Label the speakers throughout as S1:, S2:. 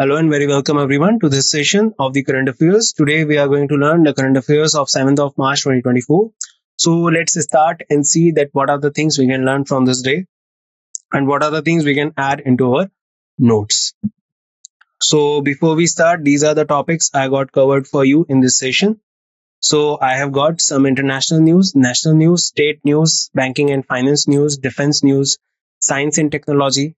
S1: Hello and very welcome everyone to this session of the current affairs. Today we are going to learn the current affairs of 7th of March 2024. So let's start and see that what are the things we can learn from this day and what are the things we can add into our notes. So before we start, these are the topics I got covered for you in this session. So I have got some international news, national news, state news, banking and finance news, defense news, science and technology,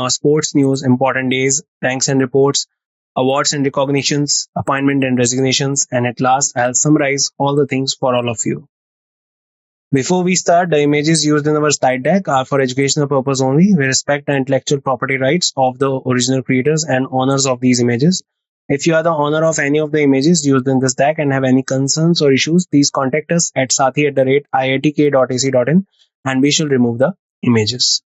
S1: sports news, important days, ranks and reports, awards and recognitions, appointment and resignations, and at last I'll summarize all the things for all of you. Before we start, the images used in our slide deck are for educational purpose only. We respect the intellectual property rights of the original creators and owners of these images. If you are the owner of any of the images used in this deck and have any concerns or issues, please contact us at sathi@iitk.ac.in and we shall remove the images.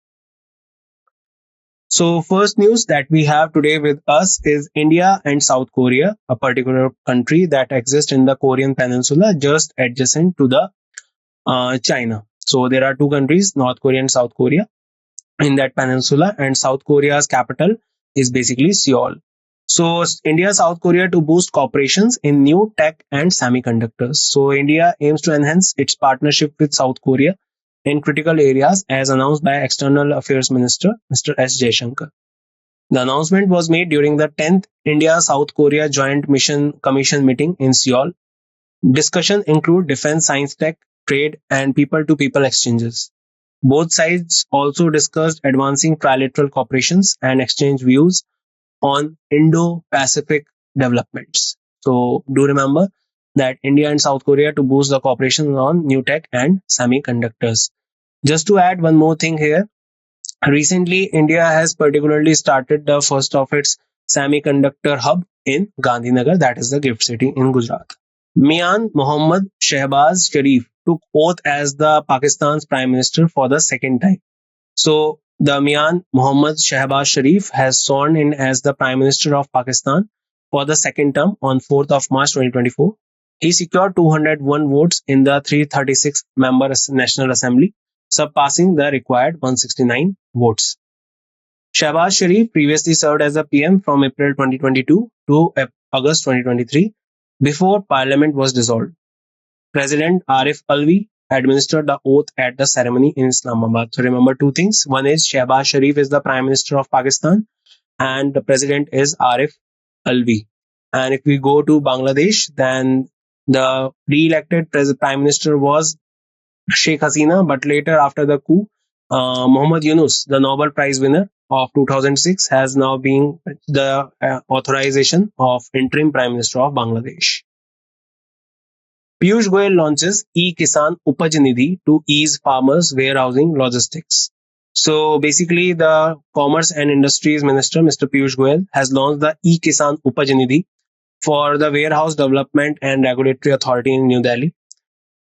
S1: So first news that we have today with us is India and South Korea, a particular country that exists in the Korean peninsula just adjacent to the China. So there are two countries, North Korea and South Korea, in that peninsula, and South Korea's capital is basically Seoul. So India, South Korea to boost cooperations in new tech and semiconductors. So India aims to enhance its partnership with South Korea in critical areas as announced by External Affairs Minister Mr. S. Jaishankar. The announcement was made during the 10th India-South Korea Joint Mission Commission meeting in Seoul. Discussion include defense, science, tech, trade, and people-to-people exchanges. Both sides also discussed advancing trilateral cooperations and exchanged views on Indo-Pacific developments. So do remember that India and South Korea to boost the cooperation on new tech and semiconductors. Just to add one more thing here, recently India has particularly started the first of its semiconductor hub in Gandhinagar, that is the gift city in Gujarat. Mian Mohammad Shehbaz Sharif took oath as the Pakistan's prime minister for the second time. So the Mian Mohammad Shehbaz Sharif has sworn in as the prime minister of Pakistan for the second term on 4th of March 2024. He secured 201 votes in the 336 member National Assembly, surpassing the required 169 votes. Shehbaz Sharif previously served as a PM from April 2022 to August 2023 before Parliament was dissolved. President Arif Alvi administered the oath at the ceremony in Islamabad. So remember two things. One is Shehbaz Sharif is the Prime Minister of Pakistan and the President is Arif Alvi. And if we go to Bangladesh, then the re-elected Prime Minister was Sheikh Hasina, but later after the coup, Muhammad Yunus, the Nobel Prize winner of 2006, has now been the authorization of interim Prime Minister of Bangladesh. Piyush Goyal launches e-Kisan Upaj Nidhi to ease farmers' warehousing logistics. So basically, the Commerce and Industries Minister, Mr. Piyush Goyal, has launched the e-Kisan Upaj Nidhi for the Warehouse Development and Regulatory Authority in New Delhi.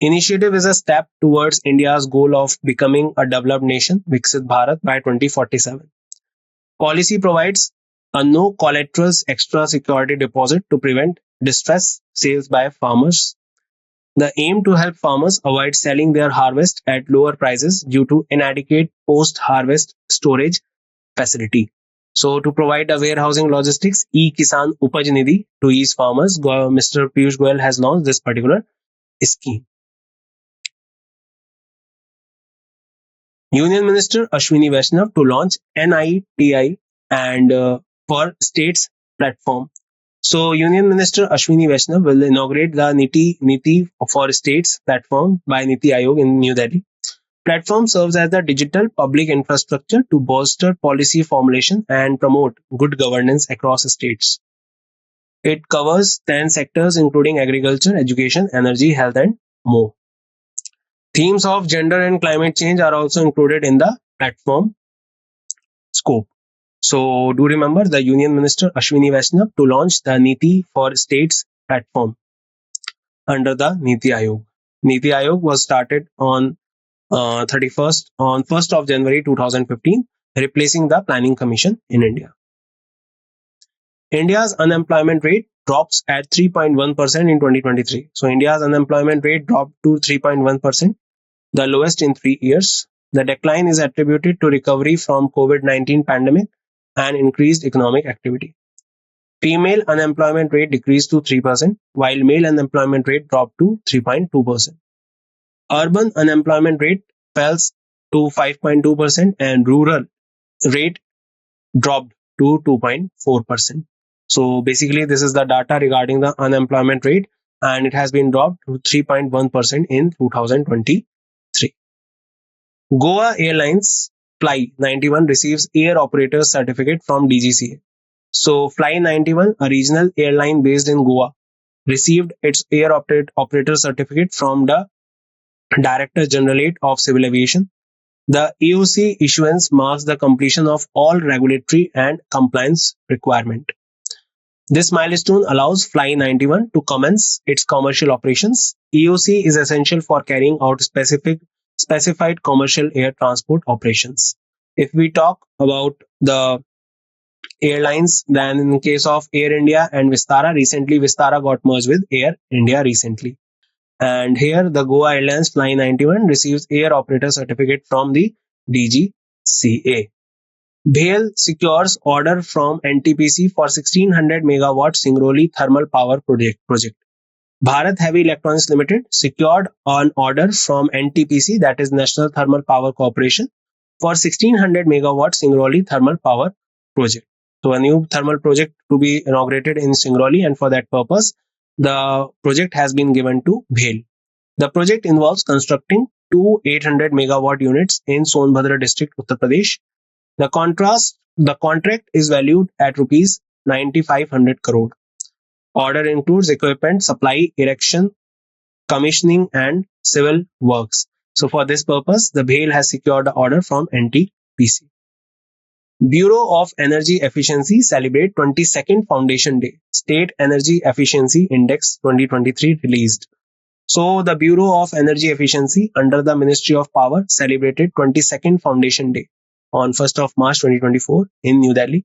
S1: Initiative is a step towards India's goal of becoming a developed nation, Viksit Bharat, by 2047. Policy provides a no collaterals extra security deposit to prevent distress sales by farmers. The aim to help farmers avoid selling their harvest at lower prices due to inadequate post-harvest storage facility. So to provide a warehousing logistics, e-Kisan Upaj Nidhi to ease farmers, Mr. Piyush Goyal has launched this particular scheme. Union Minister Ashwini Vaishnav to launch NITI and for states platform. So Union Minister Ashwini Vaishnav will inaugurate the Niti for States platform by Niti Aayog in New Delhi. Platform serves as the digital public infrastructure to bolster policy formulation and promote good governance across states. It covers 10 sectors including agriculture, education, energy, health and more. Themes of gender and climate change are also included in the platform scope. So do remember the Union Minister Ashwini Vaishnav to launch the Niti for States platform under the Niti Aayog. Niti Aayog was started on 1st of January 2015, replacing the Planning Commission in India. India's unemployment rate drops at 3.1% in 2023. So India's unemployment rate dropped to 3.1%, the lowest in 3 years. The decline is attributed to recovery from COVID-19 pandemic and increased economic activity. Female unemployment rate decreased to 3%, while male unemployment rate dropped to 3.2%. Urban unemployment rate fell to 5.2% and rural rate dropped to 2.4%. So basically, this is the data regarding the unemployment rate, and it has been dropped to 3.1% in 2023. Goa Airlines Fly 91 receives Air Operator Certificate from DGCA. So Fly 91, a regional airline based in Goa, received its Air Operator Certificate from the Director Generalate of Civil Aviation. The AOC issuance marks the completion of all regulatory and compliance requirements. This milestone allows Fly 91 to commence its commercial operations. AOC is essential for carrying out specified commercial air transport operations. If we talk about the airlines, then in case of Air India and Vistara got merged with Air India recently. And here the Goa Airlines Fly 91 receives Air Operator Certificate from the DGCA. BHEL secures order from NTPC for 1600 megawatt Singrauli thermal power project. Bharat Heavy Electronics Limited secured an order from NTPC, that is National Thermal Power Corporation, for 1600 megawatt Singrauli thermal power project. So a new thermal project to be inaugurated in Singrauli, and for that purpose, the project has been given to BHEL. The project involves constructing two 800 megawatt units in Sonbhadra district, Uttar Pradesh. The contract is valued at rupees 9,500 crore. Order includes equipment supply, erection, commissioning, and civil works. So for this purpose, the BHEL has secured the order from NTPC. Bureau of Energy Efficiency celebrate 22nd Foundation Day. State Energy Efficiency Index 2023 released. So the Bureau of Energy Efficiency under the Ministry of Power celebrated 22nd Foundation Day on 1st of March 2024 in New Delhi.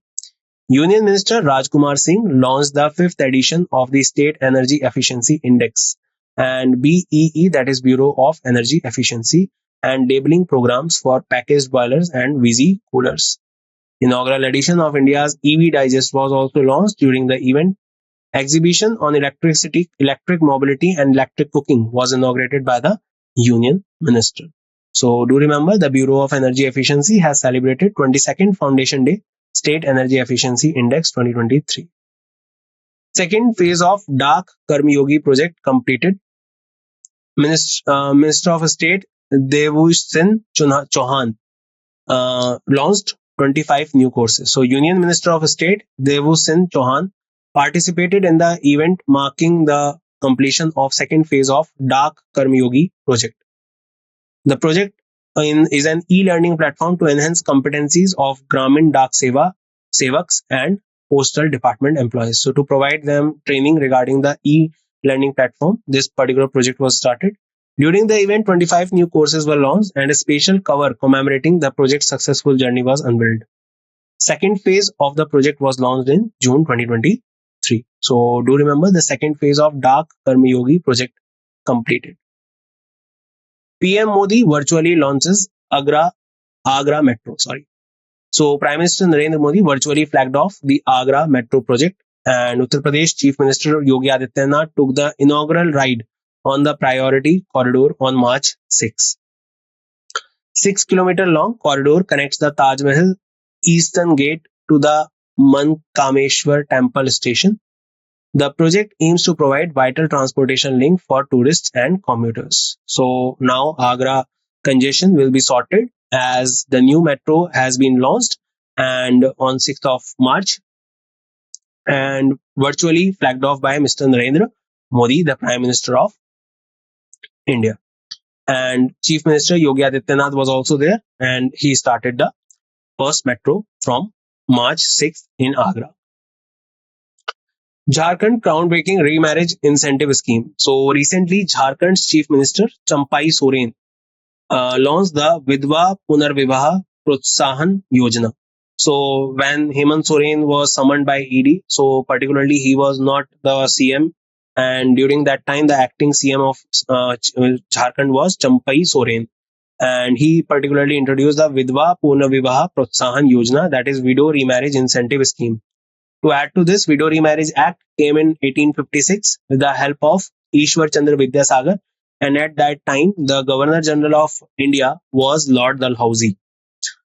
S1: Union Minister Rajkumar Singh launched the 5th edition of the State Energy Efficiency Index and BEE, that is Bureau of Energy Efficiency, and labeling programs for packaged boilers and VZ coolers. Inaugural edition of India's EV Digest was also launched during the event. Exhibition on electricity, electric mobility, and electric cooking was inaugurated by the Union Minister. So do remember, the Bureau of Energy Efficiency has celebrated 22nd Foundation Day, State Energy Efficiency Index 2023. Second phase of Dak Karmyogi project completed. Minister of State Devush Sin Chauhan launched 25 new courses. So Union Minister of State Devush Sin Chauhan participated in the event marking the completion of second phase of Dak Karmyogi project. The project is an e-learning platform to enhance competencies of Gramin Dak Sevaks and Postal Department employees. So to provide them training regarding the e-learning platform, this particular project was started. During the event, 25 new courses were launched and a special cover commemorating the project's successful journey was unveiled. Second phase of the project was launched in June 2023. So do remember, the second phase of Dak Karmyogi project completed. PM Modi virtually launches Agra Metro. So Prime Minister Narendra Modi virtually flagged off the Agra Metro project, and Uttar Pradesh Chief Minister Yogi Adityanath took the inaugural ride on the priority corridor on March 6. 6-kilometer long corridor connects the Taj Mahal Eastern Gate to the Mankameshwar Temple station. The project aims to provide vital transportation link for tourists and commuters. So now Agra congestion will be sorted as the new metro has been launched and on 6th of March and virtually flagged off by Mr. Narendra Modi, the Prime Minister of India. And Chief Minister Yogi Adityanath was also there, and he started the first metro from March 6th in Agra. Jharkhand groundbreaking remarriage incentive scheme. So recently, Jharkhand's Chief Minister Champai Soren launched the Vidwa Punarvivaha Protsahan Yojana. So when Hemant Soren was summoned by ED, so particularly he was not the CM, and during that time the acting CM of Jharkhand was Champai Soren, and he particularly introduced the Vidwa Punarvivaha Protsahan Yojana, that is widow remarriage incentive scheme. To add to this, Widow Remarriage Act came in 1856 with the help of Ishwar Chandra Vidyasagar, and at that time, the Governor General of India was Lord Dalhousie.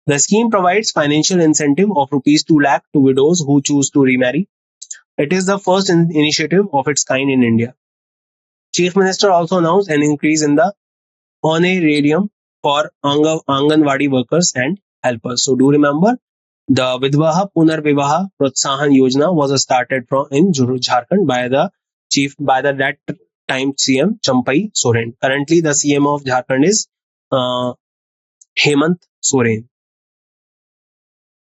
S1: The scheme provides financial incentive of rupees 2 lakh to widows who choose to remarry. It is the first initiative of its kind in India. Chief Minister also announced an increase in the honorarium for Anganwadi workers and helpers. So do remember the Vidwaha Punarvivaha Protsahan Yojana was started from in Jharkhand by the that time CM Champai Soren. Currently, the CM of Jharkhand is uh, Hemant Soren.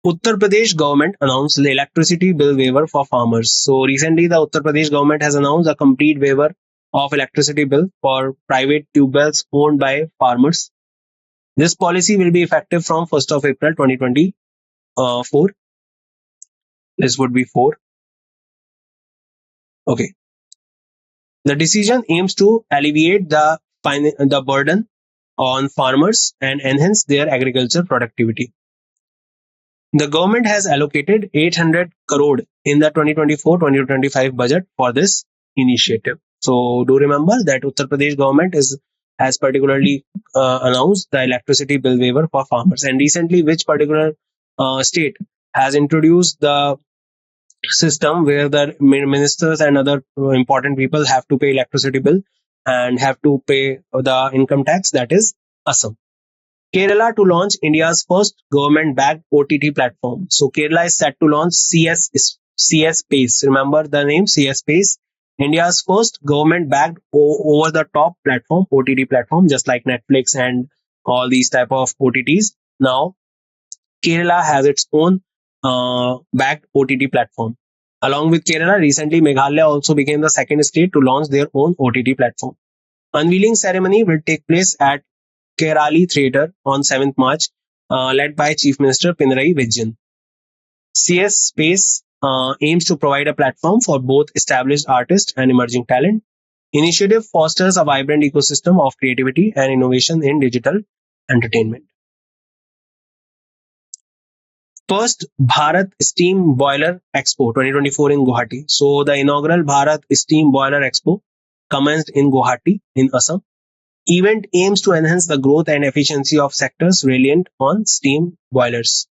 S1: Uttar Pradesh government announced the electricity bill waiver for farmers. So recently, the Uttar Pradesh government has announced a complete waiver of electricity bill for private tube wells owned by farmers. This policy will be effective from 1st of April 2024. This would be 4. Okay. The decision aims to alleviate the burden on farmers and enhance their agriculture productivity. The government has allocated 800 crore in the 2024-2025 budget for this initiative. So do remember that Uttar Pradesh government has particularly announced the electricity bill waiver for farmers. And recently, which particular state has introduced the system where the ministers and other important people have to pay electricity bill and have to pay the income tax? That is Assam. Kerala to launch India's first government-backed OTT platform. So Kerala is set to launch CS Space. Remember the name CS Space? India's first government-backed over-the-top platform, OTT platform, just like Netflix and all these type of OTTs. Now Kerala has its own backed OTT platform. Along with Kerala, recently Meghalaya also became the second state to launch their own OTT platform. Unveiling ceremony will take place at Kerali Theatre on 7th March, led by Chief Minister Pinarayi Vijayan. CS Space aims to provide a platform for both established artists and emerging talent. Initiative fosters a vibrant ecosystem of creativity and innovation in digital entertainment. First Bharat Steam Boiler Expo 2024 in Guwahati. So the inaugural Bharat Steam Boiler Expo commenced in Guwahati in Assam. Event aims to enhance the growth and efficiency of sectors reliant on steam boilers.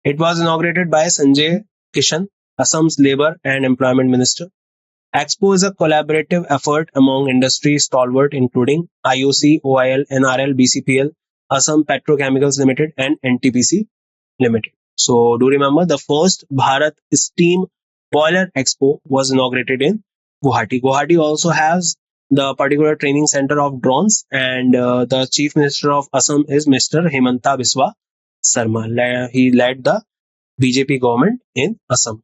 S1: It was inaugurated by Sanjay Kishan, Assam's Labour and Employment Minister. Expo is a collaborative effort among industry stalwart including IOC, OIL, NRL, BCPL, Assam Petrochemicals Limited and NTPC Limited. So do remember the first Bharat Steam Boiler Expo was inaugurated in Guwahati. Guwahati also has the particular training center of drones, and the Chief Minister of Assam is Mr. Hemanta Biswa Sarma. He led the BJP government in Assam.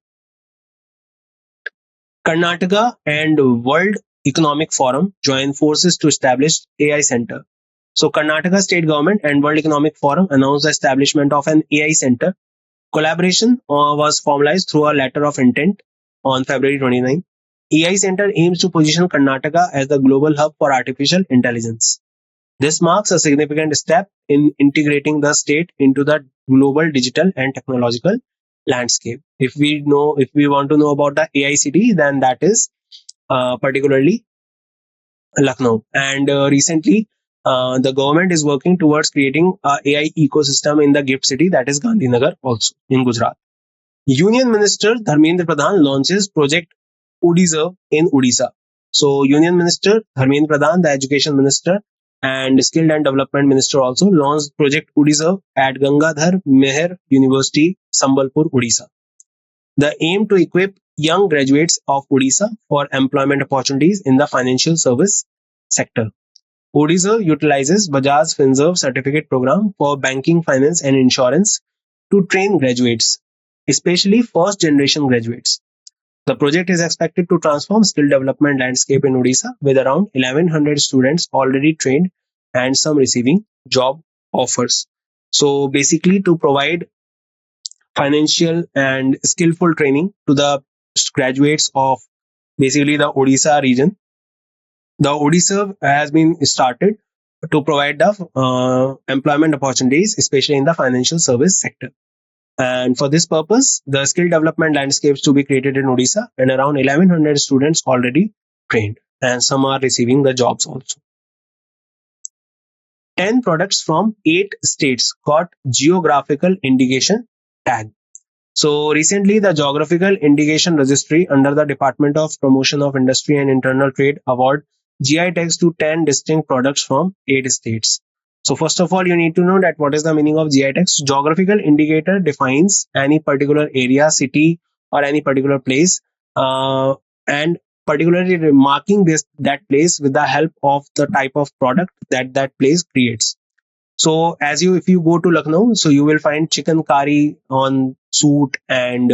S1: Karnataka and World Economic Forum join forces to establish AI Center. So Karnataka state government and World Economic Forum announced the establishment of an AI center. Collaboration was formalized through a letter of intent on February 29. AI Center aims to position Karnataka as the global hub for artificial intelligence. This marks a significant step in integrating the state into the global digital and technological landscape. If we want to know about the AI city, then that is particularly Lucknow. And recently, the government is working towards creating a AI ecosystem in the gift city, that is Gandhinagar, also in Gujarat. Union Minister Dharmendra Pradhan launches Project Udiserve in Odisha. So Union Minister Dharmendra Pradhan, the Education Minister and Skill and Development Minister, also launched Project Udiserve at Gangadhar Meher University, Sambalpur, Odisha. The aim to equip young graduates of Odisha for employment opportunities in the financial service sector. Odisha utilizes Bajaj Finserv certificate program for banking, finance and insurance to train graduates, especially first generation graduates. The project is expected to transform skill development landscape in Odisha with around 1100 students already trained and some receiving job offers. So basically to provide financial and skillful training to the graduates of basically the Odisha region, the Odisha has been started to provide the employment opportunities, especially in the financial service sector. And for this purpose, the skill development landscapes to be created in Odisha, and around 1100 students already trained, and some are receiving the jobs also. 10 products from 8 states got geographical indication tag. So recently, the Geographical Indication Registry under the Department of Promotion of Industry and Internal Trade award GI tags to 10 distinct products from 8 states. So first of all, you need to know that what is the meaning of GI tags. Geographical indicator defines any particular area, city, or any particular place, and particularly remarking this that place with the help of the type of product that that place creates. So as you, if you go to Lucknow, so you will find chicken curry on suit and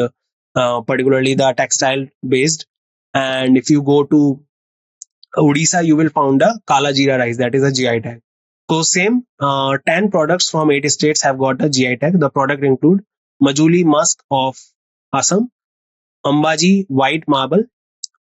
S1: particularly the textile based. And if you go to Odisha, you will find a kala jeera rice, that is a GI tag. So same 10 products from 8 states have got a GI tag. The product include Majuli musk of Assam, Ambaji white marble,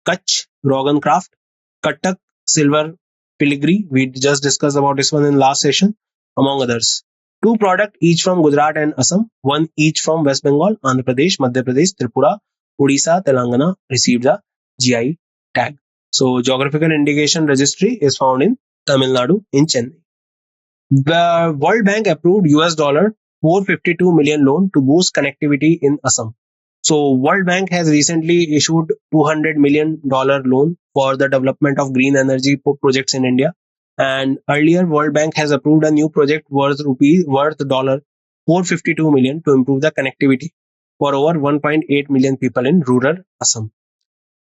S1: Kutch Rogan Craft, Katak Silver Filigree. We just discussed about this one in last session, among others. Two products each from Gujarat and Assam, one each from West Bengal, Andhra Pradesh, Madhya Pradesh, Tripura, Odisha, Telangana received the GI tag. So geographical indication registry is found in Tamil Nadu in Chennai. The World Bank approved US dollar 452 million loan to boost connectivity in Assam. So World Bank has recently issued $200 million loan for the development of green energy projects in India. And earlier, World Bank has approved a new project worth dollar 452 million to improve the connectivity for over 1.8 million people in rural Assam.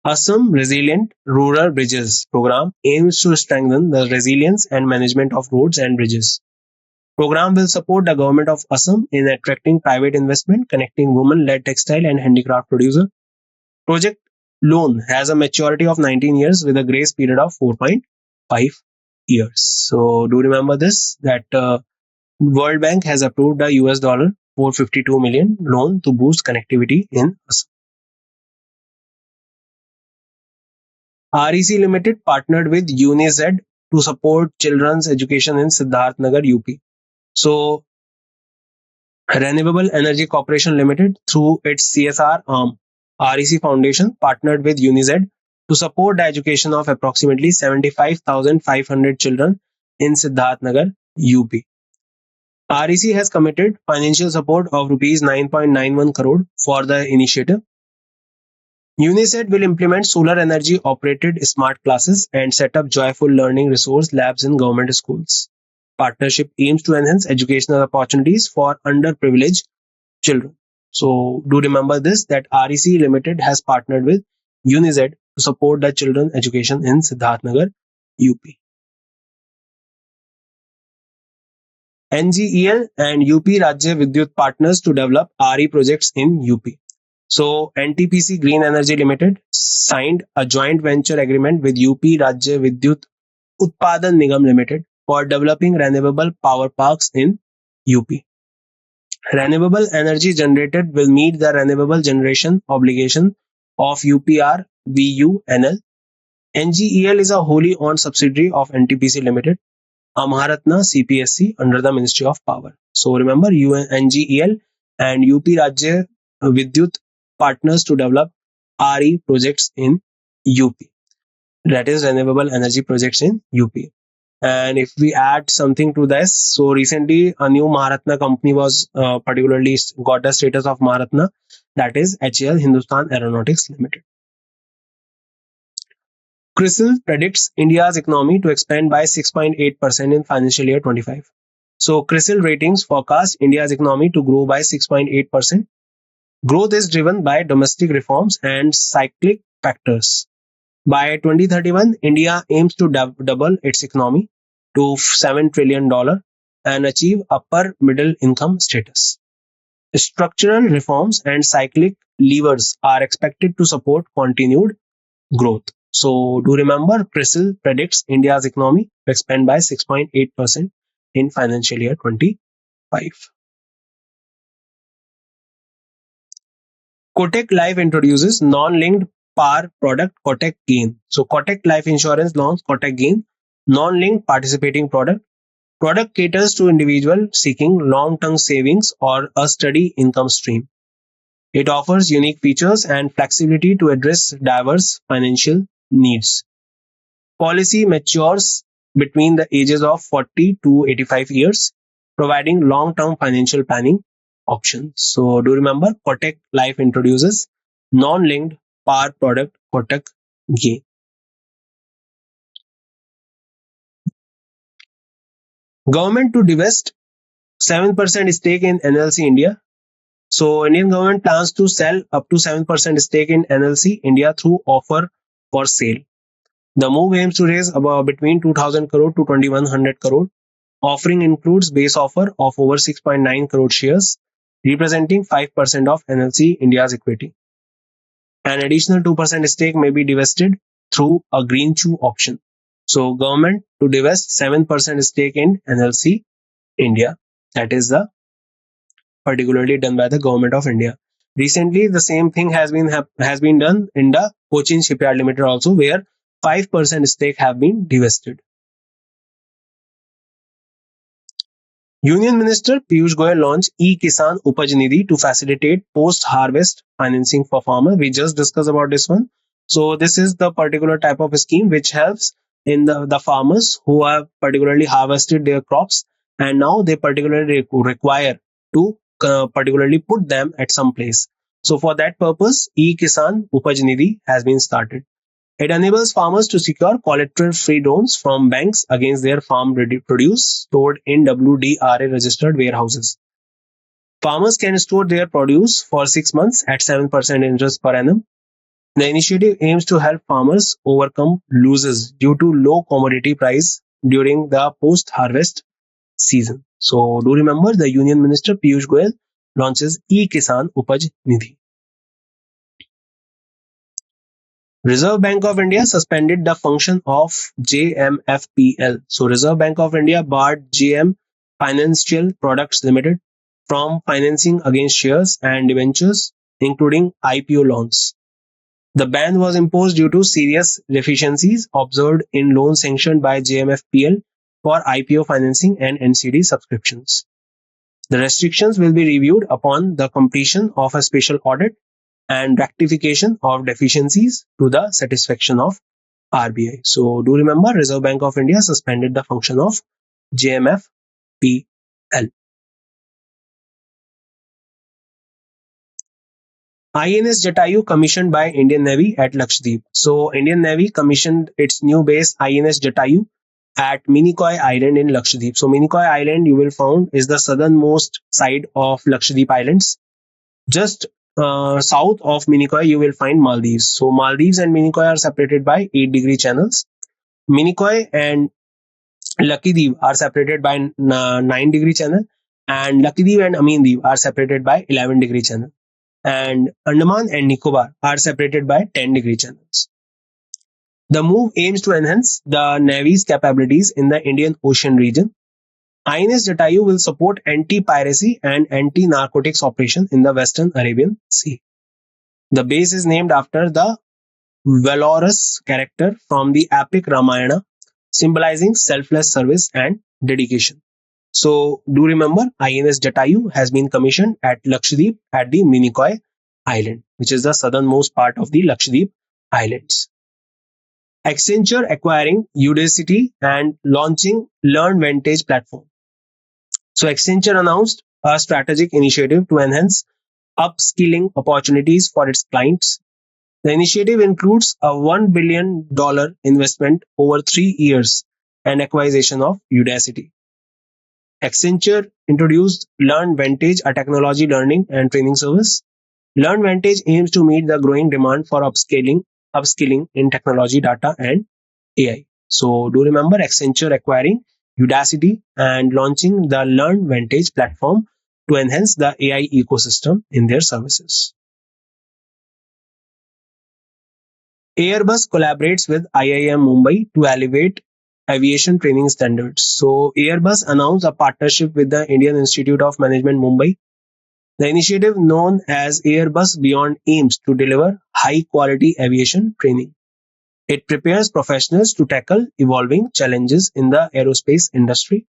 S1: Assam Resilient Rural Bridges program aims to strengthen the resilience and management of roads and bridges. Program will support the government of Assam in attracting private investment, connecting women-led textile and handicraft producer. Project loan has a maturity of 19 years with a grace period of 4.5 years. So do remember this, that World Bank has approved a US dollar 452 million loan to boost connectivity in Assam. REC Limited partnered with UNIZ to support children's education in Siddharth Nagar, UP. So Renewable Energy Corporation Limited, through its CSR arm, REC Foundation, partnered with UNIZ to support the education of approximately 75,500 children in Siddharth Nagar, UP. REC has committed financial support of rupees 9.91 crore for the initiative. UNICEF will implement solar energy operated smart classes and set up joyful learning resource labs in government schools. Partnership aims to enhance educational opportunities for underprivileged children. So do remember this, that REC Limited has partnered with UNIZ to support the children education in Siddharth Nagar, UP. NGEL and UP Rajya Vidyut partners to develop RE projects in UP. So NTPC Green Energy Limited signed a joint venture agreement with UP Rajya Vidyut Utpadan Nigam Limited for developing renewable power parks in UP. Renewable energy generated will meet the renewable generation obligation of UPR VUNL. NGEL is a wholly owned subsidiary of NTPC Limited, Amaharatna CPSC under the Ministry of Power. So remember, NGEL and UP Rajya Vidyut partners to develop RE projects in UP. That is renewable energy projects in UP. And if we add something to this, so recently a new Maharatna company was particularly got the status of Maharatna, that is HAL, Hindustan Aeronautics Limited. CRISIL predicts India's economy to expand by 6.8% in financial year 25. So CRISIL ratings forecast India's economy to grow by 6.8%. Growth is driven by domestic reforms and cyclic factors. By 2031, India aims to double its economy to $7 trillion and achieve upper middle income status. Structural reforms and cyclic levers are expected to support continued growth. So do remember, CRISIL predicts India's economy to expand by 6.8% in financial year 25. Kotak Life introduces non-linked par product Kotak Gain. So Kotak Life Insurance launches Kotak Gain, non-linked participating product. Product caters to individuals seeking long-term savings or a steady income stream. It offers unique features and flexibility to address diverse financial needs. Policy matures between the ages of 40 to 85 years, providing long-term financial planning options. So do remember, Kotak Life introduces non-linked par product Kotak Gain. Government to divest 7% stake in NLC India. So Indian government plans to sell up to 7% stake in NLC India through offer for sale. The move aims to raise about between 2000 crore to 2100 crore. Offering includes base offer of over 6.9 crore shares, representing 5% of NLC India's equity. An additional 2% stake may be divested through a green chew option. So government to divest 7% stake in NLC India. That is the particularly done by the government of India. Recently, the same thing has been done in the Cochin Shipyard Limited also, where 5% stake have been divested. Union Minister Piyush Goyal launched E-Kisan Upaj Nidhi to facilitate post-harvest financing for farmers. We just discussed about this one. So this is the particular type of scheme which helps in the farmers who have particularly harvested their crops, and now they particularly require to particularly put them at some place. So for that purpose, E-Kisan Upaj Nidhi has been started. It enables farmers to secure collateral-free loans from banks against their farm produce stored in WDRA registered warehouses. Farmers can store their produce for 6 months at 7% interest per annum. The initiative aims to help farmers overcome losses due to low commodity price during the post-harvest season. So do remember, the Union Minister Piyush Goyal launches E-Kisan Upaj Nidhi. Reserve Bank of India suspended the function of JMFPL. So Reserve Bank of India barred JM Financial Products Limited from financing against shares and debentures, including IPO loans. The ban was imposed due to serious deficiencies observed in loans sanctioned by JMFPL for IPO financing and NCD subscriptions. The restrictions will be reviewed upon the completion of a special audit and rectification of deficiencies to the satisfaction of RBI. So do remember, Reserve Bank of India suspended the function of JMFPL. INS Jatayu commissioned by Indian Navy at Lakshadweep. So Indian Navy commissioned its new base INS Jatayu at Minicoy Island in Lakshadweep. So Minicoy Island, you will find, is the southernmost side of Lakshadweep Islands. Just south of Minicoy, you will find Maldives. So Maldives and Minicoy are separated by 8-degree channels. Minicoy and Lakshadweep are separated by 9-degree channel, and Lakshadweep and Amindweep are separated by 11-degree channel, and Andaman and Nicobar are separated by 10-degree channels. The move aims to enhance the Navy's capabilities in the Indian Ocean region. INS Jatayu will support anti-piracy and anti-narcotics operation in the Western Arabian Sea. The base is named after the valorous character from the epic Ramayana, symbolizing selfless service and dedication. So do remember, INS Jatayu has been commissioned at Lakshadweep at the Minicoy Island, which is the southernmost part of the Lakshadweep Islands. Accenture acquiring Udacity and launching LearnVantage platform. So Accenture announced a strategic initiative to enhance upskilling opportunities for its clients. The initiative includes a $1 billion investment over 3 years and acquisition of Udacity. Accenture introduced LearnVantage, a technology learning and training service. LearnVantage aims to meet the growing demand for upskilling in technology, data, and AI. So do remember, Accenture acquiring Udacity and launching the LearnVantage platform to enhance the AI ecosystem in their services. Airbus collaborates with IIM Mumbai to elevate aviation training standards. So Airbus announced a partnership with the Indian Institute of Management Mumbai. The initiative, known as Airbus Beyond, aims to deliver high quality aviation training. It prepares professionals to tackle evolving challenges in the aerospace industry.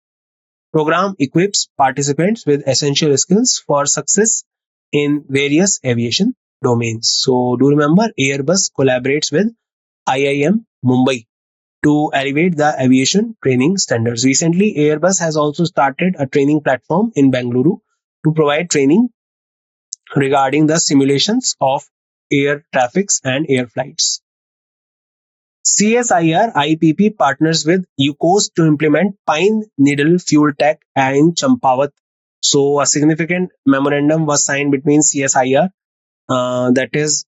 S1: Program equips participants with essential skills for success in various aviation domains. So do remember Airbus collaborates with IIM Mumbai to elevate the aviation training standards. Recently, Airbus has also started a training platform in Bengaluru to provide training regarding the simulations of air traffics and air flights. CSIR IPP partners with UCOS to implement Pine Needle Fuel Tech in Champawat. So, a significant memorandum was signed between CSIR, that is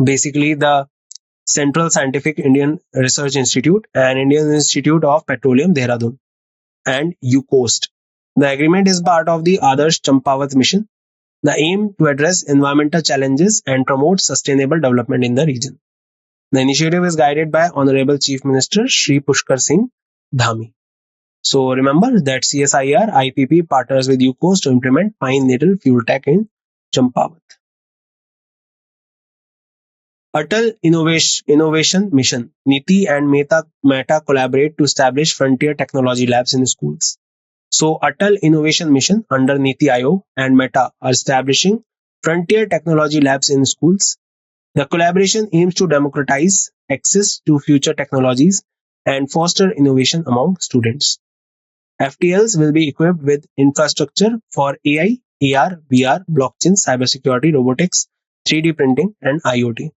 S1: basically the Central Scientific Indian Research Institute, and Indian Institute of Petroleum, Dehradun, and UCOST. The agreement is part of the Adarsh Champawat mission, the aim to address environmental challenges and promote sustainable development in the region. The initiative is guided by Honorable Chief Minister Shri Pushkar Singh Dhami. So remember that CSIR IPP partners with UCOS to implement Pine Needle Fuel Tech in Champawat. Atal Innovation Mission, NITI and Meta collaborate to establish frontier technology labs in schools. So Atal Innovation Mission under NITI Aayog and Meta are establishing frontier technology labs in schools. The collaboration aims to democratize access to future technologies and foster innovation among students. FTLs will be equipped with infrastructure for AI, AR, VR, blockchain, cybersecurity, robotics, 3D printing, and IoT.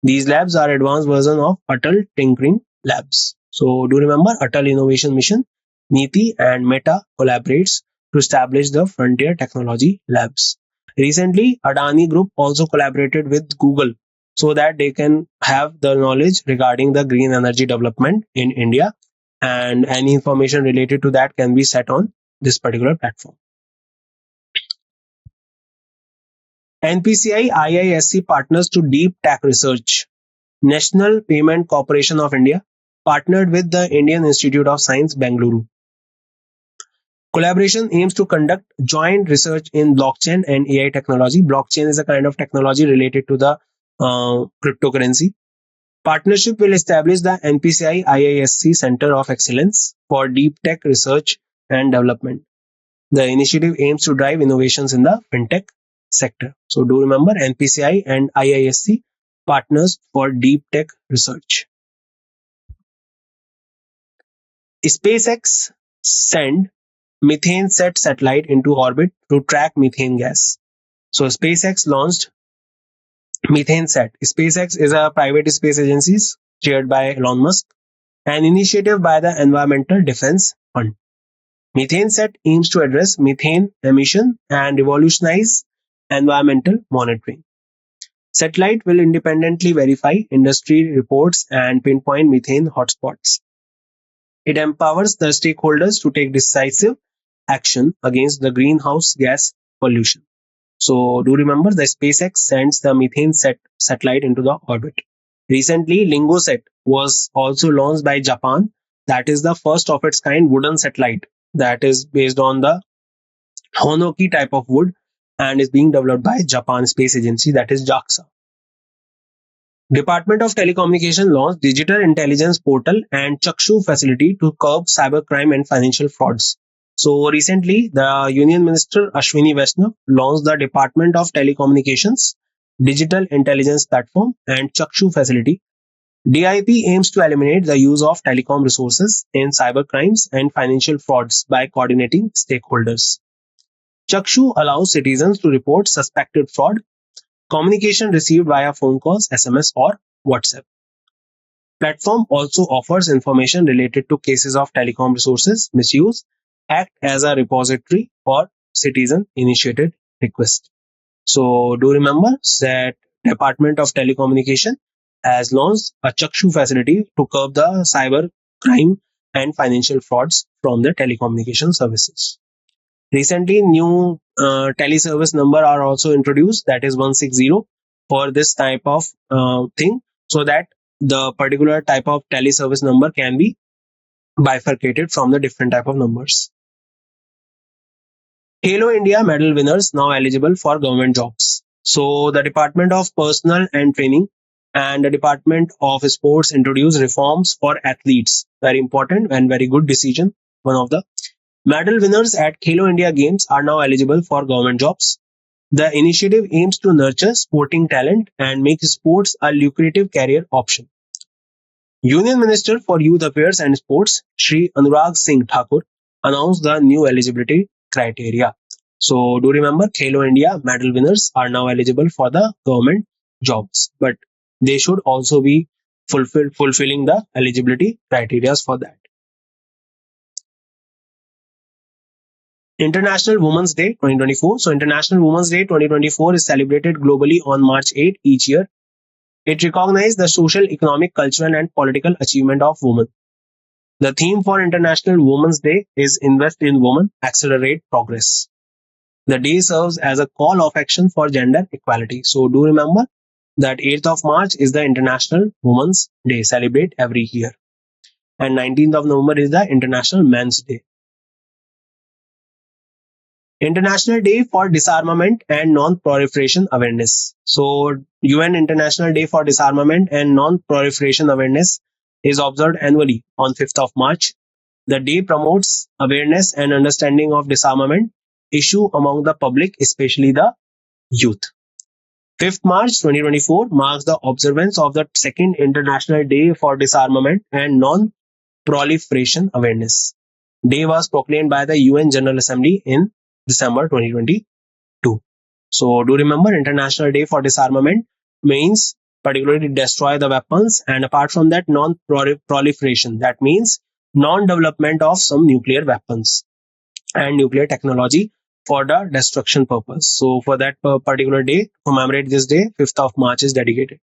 S1: These labs are advanced version of Atal Tinkering Labs. So do remember Atal Innovation Mission, NITI and Meta collaborates to establish the Frontier Technology Labs. Recently, Adani Group also collaborated with Google so that they can have the knowledge regarding the green energy development in India, and any information related to that can be set on this particular platform. NPCI IISC partners to deep tech research. National Payment Corporation of India partnered with the Indian Institute of Science, Bengaluru. Collaboration aims to conduct joint research in blockchain and AI technology. Blockchain is a kind of technology related to the cryptocurrency. Partnership will establish the NPCI IISC Center of Excellence for Deep Tech Research and Development. The initiative aims to drive innovations in the fintech sector. So do remember NPCI and IISC partners for deep tech research. SpaceX send methane set satellite into orbit to track methane gas. So SpaceX launched methane set. SpaceX is a private space agency chaired by Elon Musk, an initiative by the Environmental Defense Fund. Methane set aims to address methane emission and revolutionize environmental monitoring. Satellite will independently verify industry reports and pinpoint methane hotspots. It empowers the stakeholders to take decisive action against the greenhouse gas pollution. So do remember the SpaceX sends the methane satellite into the orbit. Recently, LingoSat was also launched by Japan. That is the first of its kind wooden satellite that is based on the Honoki type of wood and is being developed by Japan Space Agency, that is JAXA. Department of Telecommunication launched Digital Intelligence Portal and Chakshu facility to curb cybercrime and financial frauds. So recently, the Union Minister Ashwini Vaishnav launched the Department of Telecommunications Digital Intelligence Platform and Chakshu facility. DIP aims to eliminate the use of telecom resources in cybercrimes and financial frauds by coordinating stakeholders. Chakshu allows citizens to report suspected fraud, communication received via phone calls, SMS, or WhatsApp. Platform also offers information related to cases of telecom resources misuse, act as a repository for citizen-initiated requests. So do remember that Department of Telecommunication has launched a Chakshu facility to curb the cyber crime and financial frauds from the telecommunication services. Recently, new teleservice number are also introduced, that is 160 for this type of thing, so that the particular type of teleservice number can be bifurcated from the different type of numbers. Halo India medal winners now eligible for government jobs. So the Department of Personnel and Training and the Department of Sports introduced reforms for athletes. Very important and very good decision. One of the Medal winners at Khelo India Games are now eligible for government jobs. The initiative aims to nurture sporting talent and make sports a lucrative career option. Union Minister for Youth Affairs and Sports, Shri Anurag Singh Thakur, announced the new eligibility criteria. So, do remember, Khelo India medal winners are now eligible for the government jobs, but they should also be fulfilling the eligibility criteria for that. International Women's Day 2024. So, International Women's Day 2024 is celebrated globally on March 8 each year. It recognizes the social, economic, cultural, and political achievement of women. The theme for International Women's Day is Invest in Women, Accelerate Progress. The day serves as a call of action for gender equality. So do remember that 8th of March is the International Women's Day, celebrate every year. And 19th of November is the International Men's Day. International Day for Disarmament and Non-Proliferation Awareness. So UN International Day for Disarmament and Non-Proliferation Awareness is observed annually on 5th of March. The day promotes awareness and understanding of disarmament issue among the public, especially the youth. 5th March 2024 marks the observance of the second International Day for Disarmament and Non-Proliferation Awareness. Day was proclaimed by the UN General Assembly in December 2022. So do remember, International Day for Disarmament means particularly destroy the weapons, and apart from that, non-proliferation, that means non-development of some nuclear weapons and nuclear technology for the destruction purpose. So for that particular day, commemorate this day, 5th of March is dedicated.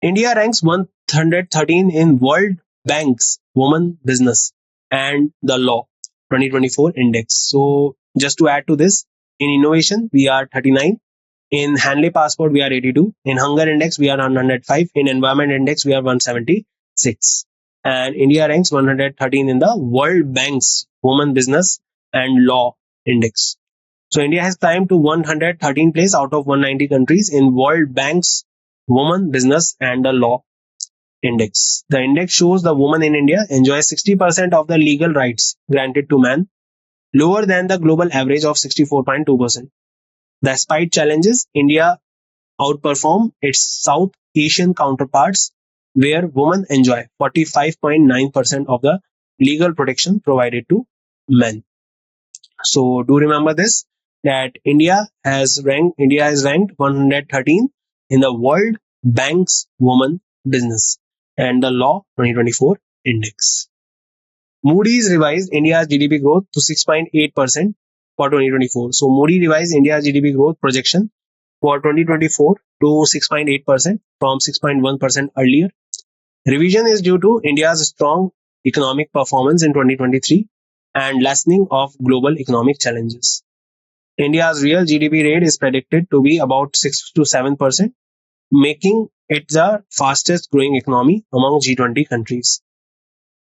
S1: India ranks 113 in World Bank's Women Business and the Law 2024 Index. So just to add to this, in innovation, we are 39. In Hanley Passport, we are 82. In Hunger Index, we are 105. In Environment Index, we are 176. And India ranks 113 in the World Bank's Women Business and Law Index. So India has climbed to 113 place out of 190 countries in World Bank's Women Business and the Law Index. The index shows the woman in India enjoys 60% of the legal rights granted to men, lower than the global average of 64.2%. Despite challenges, India outperformed its South Asian counterparts, where women enjoy 45.9% of the legal protection provided to men. So do remember this, that India is ranked 113 in the World Bank's Women Business and the Law 2024 Index. Moody's revised India's GDP growth to 6.8% for 2024. So Moody revised India's GDP growth projection for 2024 to 6.8% from 6.1% earlier. Revision is due to India's strong economic performance in 2023 and lessening of global economic challenges. India's real GDP rate is predicted to be about 6 to 7%, making it the fastest growing economy among G20 countries.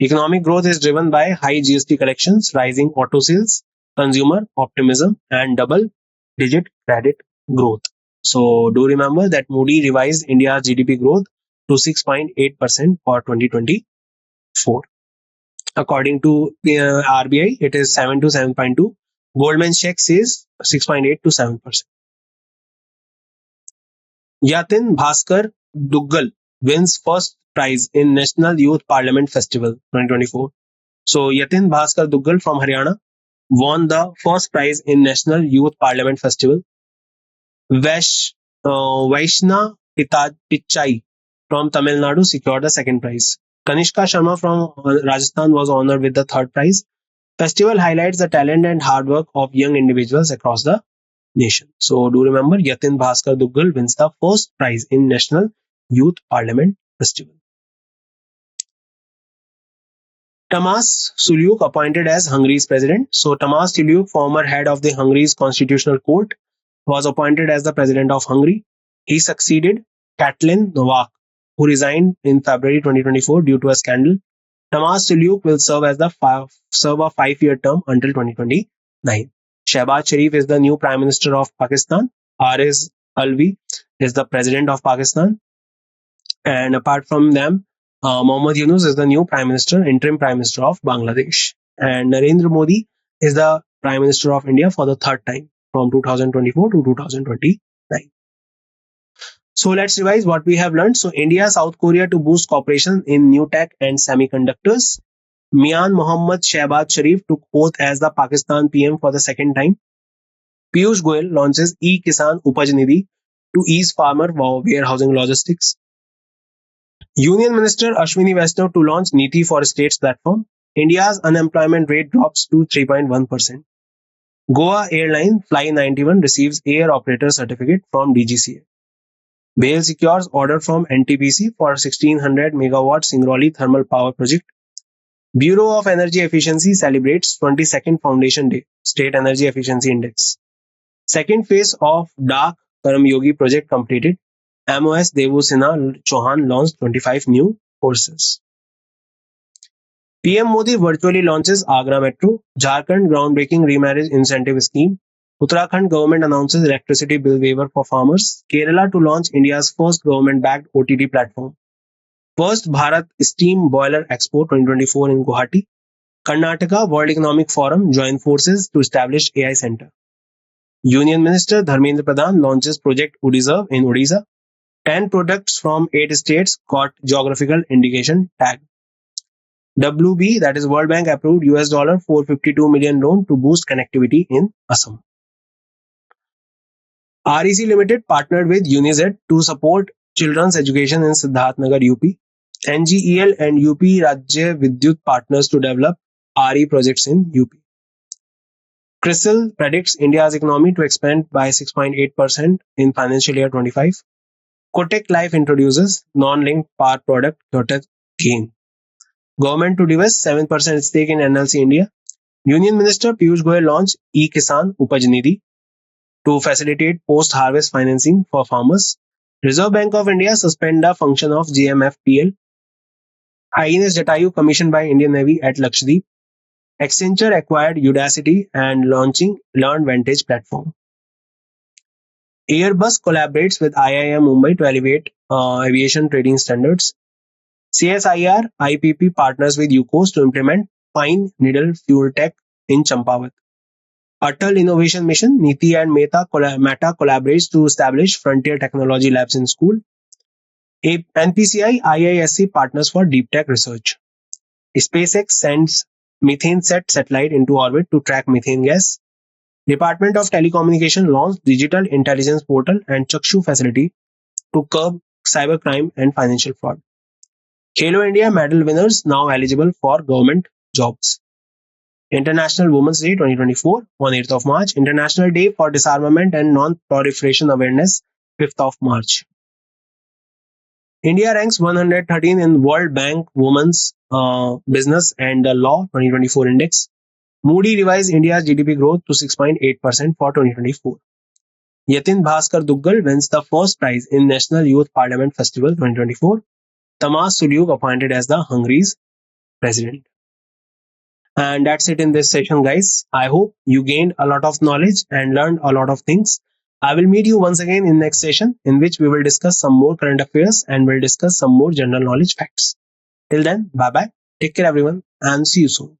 S1: Economic growth is driven by high GST collections, rising auto sales, consumer optimism, and double-digit credit growth. So do remember that Moody revised India's GDP growth to 6.8% for 2024. According to RBI, it is 7 to 7.2. Goldman Sachs says 6.8 to 7%. Yatin Bhaskar Duggal wins first prize in National Youth Parliament Festival 2024. So Yatin Bhaskar Duggal from Haryana won the first prize in National Youth Parliament Festival. Vaishna Pichai from Tamil Nadu secured the second prize. Kanishka Sharma from Rajasthan was honored with the third prize. Festival highlights the talent and hard work of young individuals across the nation. So do remember, Yatin Bhaskar Duggal wins the first prize in National Youth Parliament Festival. Tamas Sulyuk appointed as Hungary's president. So Tamas Sulyuk, former head of the Hungary's constitutional court, was appointed as the president of Hungary. He succeeded Katalin Novak, who resigned in February 2024 due to a scandal. Tamas Sulyuk will serve a 5-year term until 2029. Shehbaz Sharif is the new Prime Minister of Pakistan. Ariz Alvi is the President of Pakistan. And apart from them, Mohammad Yunus is the new Interim Prime Minister of Bangladesh. and Narendra Modi is the Prime Minister of India for the third time from 2024 to 2029. So let's revise what we have learned. So India, South Korea to boost cooperation in new tech and semiconductors. Mian Mohammad Shehbaz Sharif took oath as the Pakistan PM for the second time. Piyush Goyal launches e-Kisan Upaj Nidhi to ease farmer warehousing logistics. Union Minister Ashwini Vaishnaw to launch Niti for States platform. India's unemployment rate drops to 3.1%. Goa Airline Fly 91 receives air operator certificate from DGCA. BHEL secures order from NTPC for 1600 megawatt Singrauli thermal power project. Bureau of Energy Efficiency celebrates 22nd Foundation Day, State Energy Efficiency Index. Second phase of Dak Karam Yogi project completed. MOS Devu Sinha Chauhan launched 25 new courses. PM Modi virtually launches Agra Metro. Jharkhand groundbreaking remarriage incentive scheme. Uttarakhand government announces electricity bill waiver for farmers. Kerala to launch India's first government-backed OTT platform. First Bharat Steam Boiler Expo 2024 in Guwahati. Karnataka World Economic Forum join forces to establish AI Center. Union Minister Dharmendra Pradhan launches Project Udiserve in Odisha. 10 products from 8 states got geographical indication tag. WB, that is World Bank approved US dollar 452 million loan to boost connectivity in Assam. REC Limited partnered with UNIZED to support children's education in Siddharthnagar, UP. NGEL and UP Rajya Vidyut partners to develop RE projects in UP. CRISIL predicts India's economy to expand by 6.8% in financial year 25. Kotak Life introduces non-linked par product Kotak Gain. Government to divest 7% stake in NLC India. Union Minister Piyush Goyal launched e-Kisan Upaj Nidhi to facilitate post-harvest financing for farmers. Reserve Bank of India suspend the function of GMFPL. INS Jatayu commissioned by Indian Navy at Lakshadweep. Accenture acquired Udacity and launching Learn Vantage platform. Airbus collaborates with IIM Mumbai to elevate aviation trading standards. CSIR IPP partners with UCOS to implement fine needle fuel tech in Champawat. Atal Innovation Mission, Niti and Meta collaborates to establish frontier technology labs in school. NPCI IISc partners for deep tech research. SpaceX sends MethaneSat satellite into orbit to track methane gas. Department of Telecommunication launched Digital Intelligence Portal and Chakshu facility to curb cybercrime and financial fraud. Halo India medal winners now eligible for government jobs. International Women's Day 2024 on 8th of March. International Day for Disarmament and Non-Proliferation Awareness 5th of March. India ranks 113 in World Bank Women's Business and Law 2024 Index. Moody revised India's GDP growth to 6.8% for 2024. Yatin Bhaskar Duggal wins the first prize in National Youth Parliament Festival 2024. Tamas Sulyug appointed as the Hungary's president. And that's it in this session, guys. I hope you gained a lot of knowledge and learned a lot of things. I will meet you once again in next session in which we will discuss some more current affairs and we'll discuss some more general knowledge facts. Till then, bye bye. Take care everyone and see you soon.